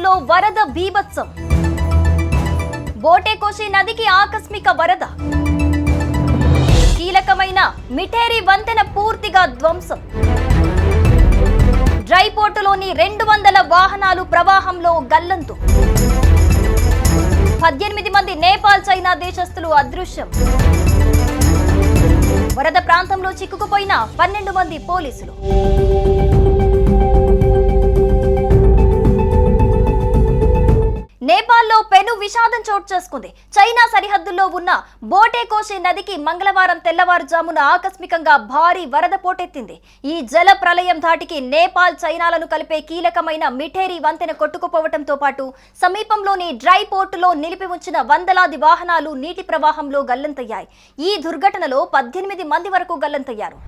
నేపాల్లో వరద బీభత్సం. బోటేకోషి నదికి ఆకస్మిక వరద. కీలకమైన మిఠేరి వంతెన పూర్తిగా ధ్వంసం. డ్రై పోర్టులోని 200 వాహనాలు ప్రవాహంలో గల్లంతు. 18 మంది నేపాల్ చైనా దేశస్థులు అదృశ్యం. వరద ప్రాంతంలో చిక్కుకుపోయిన 12 మంది పోలీసులు. నేపాల్లో పెను విషాదం చోటు చేసుకుంది. చైనా సరిహద్దుల్లో ఉన్న బోటేకోషి నదికి మంగళవారం తెల్లవారుజామున ఆకస్మికంగా భారీ వరద పోటెత్తింది. ఈ జల ప్రళయం ధాటికి నేపాల్ చైనాలను కలిపే కీలకమైన మిఠేరి వంతెన కొట్టుకుపోవడంతో పాటు సమీపంలోని డ్రై పోర్టులో నిలిపి ఉంచిన వందలాది వాహనాలు నీటి ప్రవాహంలో గల్లంతయ్యాయి. ఈ దుర్ఘటనలో 18 మంది వరకు గల్లంతయ్యారు.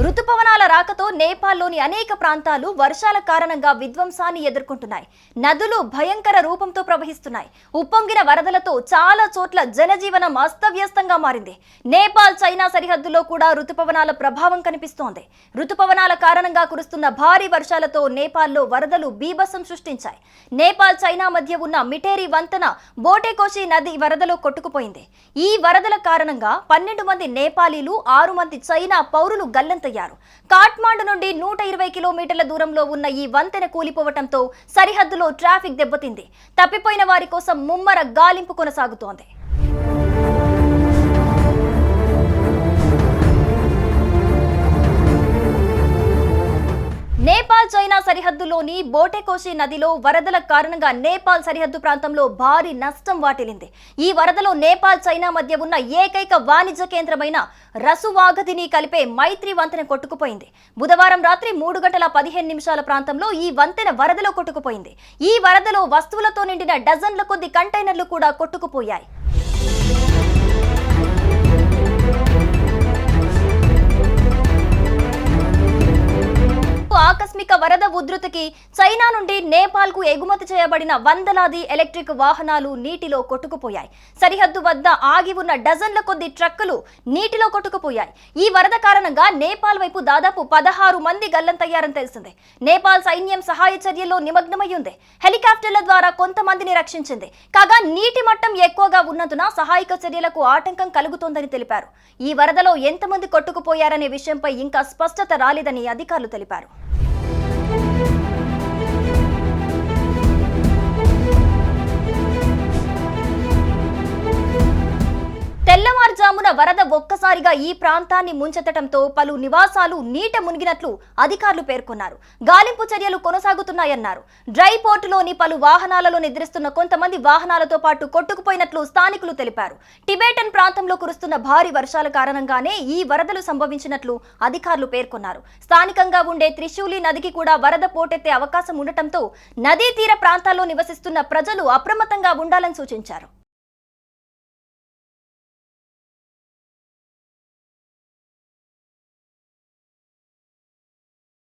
రుతుపవనాల రాకతో నేపాల్లోని అనేక ప్రాంతాలు వర్షాల కారణంగా విధ్వంసాన్ని ఎదుర్కొంటున్నాయి. నదులు భయంకర రూపంతో ప్రవహిస్తున్నాయి. ఉప్పొంగిన వరదలతో చాలా చోట్ల జనజీవనం అస్తవ్యస్తంగా మారింది. నేపాల్ చైనా సరిహద్దులో కూడా రుతుపవనాల ప్రభావం కనిపిస్తోంది. రుతుపవనాల కారణంగా కురుస్తున్న భారీ వర్షాలతో నేపాల్లో వరదలు బీభత్సం సృష్టించాయి. నేపాల్ చైనా మధ్య ఉన్న మిఠేరి వంతెన బోటేకోషి నది వరదలో కొట్టుకుపోయింది. ఈ వరదల కారణంగా 12 మంది నేపాలీలు, 6 మంది చైనా పౌరులు గల్లంతయ్యారు. కాఠ్మాండు నుండి 120 కిలోమీటర్ల దూరంలో ఉన్న ఈ వంతెన కూలిపోవటంతో సరిహద్దులో ట్రాఫిక్ దెబ్బతింది. తప్పిపోయిన వారి కోసం ముమ్మర గాలింపు కొనసాగుతోంది. నేపాల్ చైనా సరిహద్దులోని బోటేకోషి నదిలో వరదల కారణంగా నేపాల్ సరిహద్దు ప్రాంతంలో భారీ నష్టం వాటిల్లింది. ఈ వరదలో నేపాల్ చైనా మధ్య ఉన్న ఏకైక వాణిజ్య కేంద్రమైన రసువాగతిని కలిపే మైత్రి వంతెన కొట్టుకుపోయింది. బుధవారం రాత్రి 3:15 ప్రాంతంలో ఈ వంతెన వరదలో కొట్టుకుపోయింది. ఈ వరదలో వస్తువులతో నిండిన డజన్ల కొద్ది కంటైనర్లు కూడా కొట్టుకుపోయాయి. ఆకస్మిక వరద ఉధృతికి చైనా నుండి నేపాల్ కు ఎగుమతి చేయబడిన వందలాది ఎలక్ట్రిక్ వాహనాలు నీటిలో కొట్టుకుపోయాయి. సరిహద్దు వద్ద ఆగి ఉన్న డజన్ల కొద్ది ట్రక్కులు నీటిలో కొట్టుకుపోయాయి. ఈ వరద కారణంగా నేపాల్ వైపు దాదాపు 16 మంది గల్లంతయ్యారని తెలిసింది. నేపాల్ సైన్యం సహాయ చర్యల్లో నిమగ్నమై ఉంది. హెలికాప్టర్ల ద్వారా కొంతమందిని రక్షించింది. కాగా నీటి మట్టం ఎక్కువగా ఉన్నందున సహాయక చర్యలకు ఆటంకం కలుగుతోందని తెలిపారు. ఈ వరదలో ఎంతమంది కొట్టుకుపోయారనే విషయంపై ఇంకా స్పష్టత రాలేదని అధికారులు తెలిపారు. తెల్లవారుజామున వరద ఒక్కసారిగా ఈ ప్రాంతాన్ని ముంచెత్తడంతో పలు నివాసాలు నీట మునిగినట్లు అధికారులు పేర్కొన్నారు. గాలింపు చర్యలు కొనసాగుతున్నాయన్నారు. డ్రై పోర్టులోని పలు వాహనాలలో నిద్రిస్తున్న కొంతమంది వాహనాలతో పాటు కొట్టుకుపోయినట్లు స్థానికులు తెలిపారు. టిబెటన్ ప్రాంతంలో కురుస్తున్న భారీ వర్షాల కారణంగానే ఈ వరదలు సంభవించినట్లు అధికారులు పేర్కొన్నారు. స్థానికంగా ఉండే త్రిశూలి నదికి కూడా వరద పోటెత్తే అవకాశం ఉండటంతో నదీ తీర ప్రాంతాల్లో నివసిస్తున్న ప్రజలు అప్రమత్తంగా ఉండాలని సూచించారు.